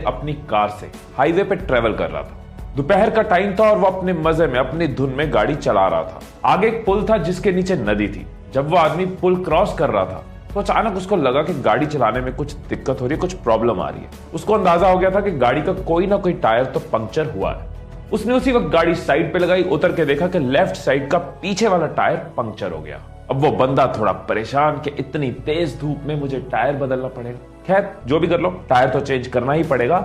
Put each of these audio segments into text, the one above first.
अपनी कार से हाईवे पे ट्रेवल कर रहा था। दोपहर का टाइम था और वो अपने मजे में अपनी धुन में गाड़ी चला रहा था। आगे एक पुल था जिसके नीचे नदी थी। जब वो आदमी पुल क्रॉस कर रहा था तो अचानक उसको लगा कि गाड़ी चलाने में कुछ दिक्कत हो रही है, कुछ प्रॉब्लम आ रही है। उसको अंदाजा हो गया था कि गाड़ी का कोई ना कोई टायर तो पंक्चर हुआ है। उसने उसी वक्त गाड़ी साइड पे लगाई, उतर के देखा कि लेफ्ट साइड का पीछे वाला टायर पंक्चर हो गया। अब वो बंदा थोड़ा परेशान कि इतनी तेज धूप में मुझे टायर बदलना पड़ेगा। खैर जो भी कर लो, टायर तो चेंज करना ही पड़ेगा।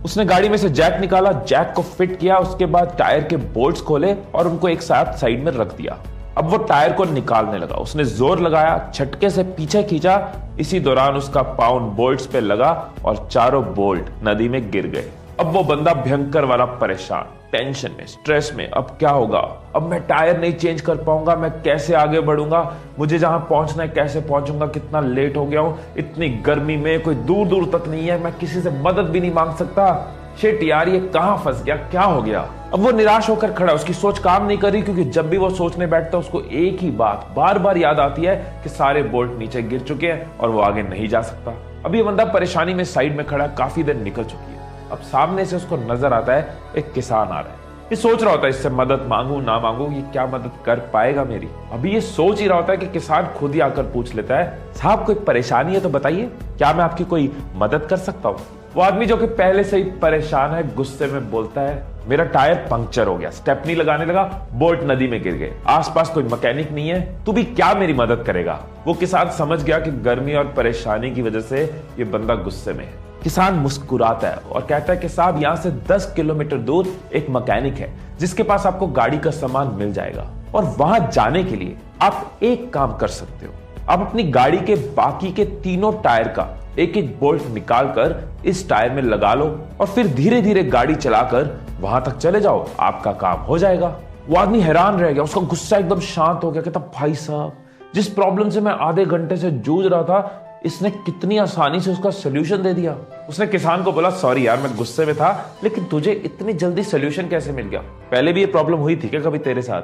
उसने गाड़ी में से जैक निकाला, जैक को फिट किया, उसके बाद टायर के बोल्ट्स खोले और उनको एक साथ साइड में रख दिया। अब वो टायर को निकालने लगा। उसने जोर लगाया, झटके से पीछे खींचा। इसी दौरान उसका पाउंड बोल्ट्स पे लगा और चारों बोल्ट नदी में गिर गए। अब वो बंदा भयंकर वाला परेशान, टेंशन में, स्ट्रेस में। अब क्या होगा? अब मैं टायर नहीं चेंज कर पाऊंगा, मैं कैसे आगे बढ़ूंगा, मुझे जहां पहुंचना है कैसे पहुंचूंगा, कितना लेट हो गया हूं, इतनी गर्मी में कोई दूर दूर तक नहीं है, मैं किसी से मदद भी नहीं मांग सकता। शिट यार, ये कहां फंस गया, क्या हो गया? अब वो निराश होकर खड़ा, उसकी सोच काम नहीं कर रही, क्योंकि जब भी वो सोचने बैठता है उसको एक ही बात बार बार याद आती है कि सारे बोल्ट नीचे गिर चुके हैं और वो आगे नहीं जा सकता। अब ये बंदा परेशानी में साइड में खड़ा, काफी देर निकल चुकी है। अब सामने से उसको नजर आता है एक किसान आ रहा है। ये सोच रहा होता है इससे मदद मांगू ना मांगू, ये क्या मदद कर पाएगा मेरी। अभी ये सोच ही रहा होता है कि किसान खुद ही आकर पूछ लेता है, साहब कोई परेशानी है तो बताइए, क्या मैं आपकी कोई मदद कर सकता हूँ? वो आदमी जो कि पहले से ही परेशान है, गुस्से में बोलता है, मेरा टायर पंक्चर हो गया, स्टेपनी लगाने लगा, बोल्ट नदी में गिर गए, आसपास कोई मैकेनिक नहीं है, तू भी क्या मेरी मदद करेगा? वो किसान समझ गया कि गर्मी और परेशानी की वजह से ये बंदा गुस्से में है। किसान मुस्कुराता है और कहता है कि साहब यहाँ से 10 किलोमीटर दूर एक मैकेनिक है जिसके पास आपको गाड़ी का सामान मिल जाएगा, और वहां जाने के लिए आप एक काम कर सकते हो, आप अपनी गाड़ी के बाकी के तीनों टायर का एक एक बोल्ट निकालकर इस टायर में लगा लो और फिर धीरे धीरे गाड़ी चलाकर वहां तक चले जाओ, आपका काम हो जाएगा। वो आदमी हैरान रह गया, उसका गुस्सा एकदम शांत हो गया। कहता, भाई साहब, जिस प्रॉब्लम से मैं आधे घंटे से जूझ रहा था, इसने कितनी आसानी से उसका सोल्यूशन दे दिया। उसने किसान को बोला, सॉरी यार, मैं गुस्से में था, लेकिन तुझे इतनी जल्दी सोल्यूशन कैसे मिल गया? पहले भी ये प्रॉब्लम हुई थी क्या कभी तेरे साथ?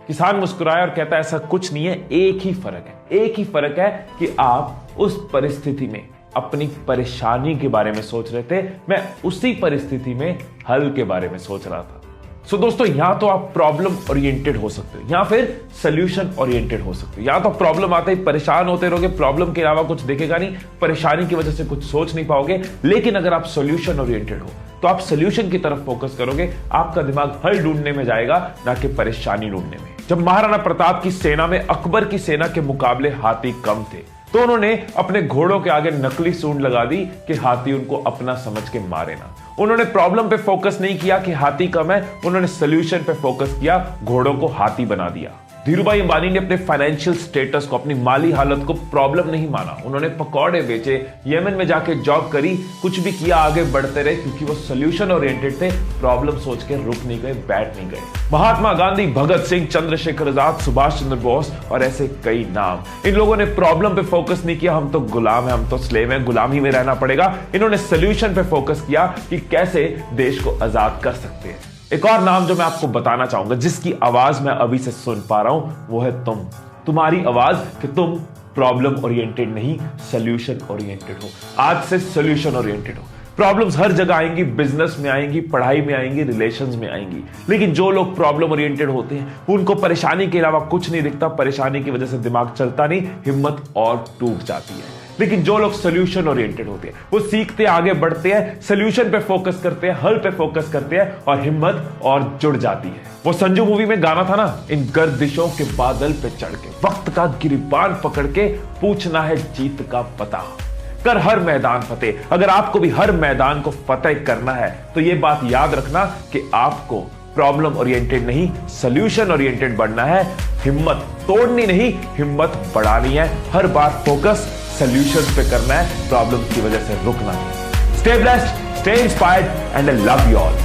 किसान मुस्कुराया और कहता, ऐसा कुछ नहीं है, एक ही फर्क है, एक ही फर्क है कि आप उस परिस्थिति में अपनी परेशानी के बारे में सोच रहे थे, मैं उसी परिस्थिति में हल के बारे में सोच रहा था। सो दोस्तों, यहां तो आप प्रॉब्लम ओरिएंटेड हो सकते हो या फिर सोल्यूशन ओरिएंटेड हो सकते हो। या तो प्रॉब्लम आते ही परेशान होते रहोगे, प्रॉब्लम के अलावा कुछ दिखेगा नहीं, परेशानी की वजह से कुछ सोच नहीं पाओगे। लेकिन अगर आप सोल्यूशन ओरिएंटेड हो तो आप सोल्यूशन की तरफ फोकस करोगे, आपका दिमाग हल ढूंढने में जाएगा, ना कि परेशानी ढूंढने में। जब महाराणा प्रताप की सेना में अकबर की सेना के मुकाबले हाथी कम थे तो उन्होंने अपने घोड़ों के आगे नकली सूंड लगा दी कि हाथी उनको अपना समझ के मारे ना। उन्होंने प्रॉब्लम पे फोकस नहीं किया कि हाथी कम है, उन्होंने सोल्यूशन पे फोकस किया, घोड़ों को हाथी बना दिया। धीरूभाई अंबानी ने अपने फाइनेंशियल स्टेटस को, अपनी माली हालत को प्रॉब्लम नहीं माना। उन्होंने पकौड़े बेचे, यमन में जाके जॉब करी, कुछ भी किया, आगे बढ़ते रहे, क्योंकि वो सोल्यूशन ओरिएंटेड थे, प्रॉब्लम सोच के रुक नहीं गए, बैठ नहीं गए। महात्मा गांधी, भगत सिंह, चंद्रशेखर आजाद, सुभाष चंद्र बोस और ऐसे कई नाम, इन लोगों ने प्रॉब्लम पे फोकस नहीं किया, हम तो गुलाम है, हम तो स्लेव है, गुलामी में रहना पड़ेगा। इन्होंने सोल्यूशन पे फोकस किया कि कैसे देश को आजाद कर सकते हैं। एक और नाम जो मैं आपको बताना चाहूंगा, जिसकी आवाज मैं अभी से सुन पा रहा हूं, वो है तुम। तुम्हारी आवाज कि तुम प्रॉब्लम ओरिएंटेड नहीं, सोल्यूशन ओरिएंटेड हो। आज से सोल्यूशन ओरिएंटेड हो। प्रॉब्लम्स हर जगह आएंगी, बिजनेस में आएंगी, पढ़ाई में आएंगी, रिलेशंस में आएंगी, लेकिन जो लोग प्रॉब्लम ओरिएंटेड होते हैं उनको परेशानी के अलावा कुछ नहीं दिखता, परेशानी की वजह से दिमाग चलता नहीं, हिम्मत और टूट जाती है। लेकिन जो लोग सोल्यूशन ओरिएंटेड होते हैं वो सीखते, आगे बढ़ते हैं, सोल्यूशन पे फोकस करते हैं, हल पे फोकस करते हैं और हिम्मत और जुड़ जाती है। वो संजू मूवी में गाना था ना, इन गर्दिशों के बादल पे चढ़ के, वक्त का गिरबान पकड़ के, पूछना है जीत का पता, कर हर मैदान फतेह। अगर आपको भी हर मैदान को फतेह करना है तो ये बात याद रखना कि आपको प्रॉब्लम ओरिएंटेड नहीं, सोल्यूशन ओरिएंटेड बनना है। हिम्मत तोड़नी नहीं, हिम्मत बढ़ानी है। हर बार फोकस सोल्यूशंस पे करना है, प्रॉब्लम की वजह से रुकना नहीं। Stay blessed, stay inspired and I love you all.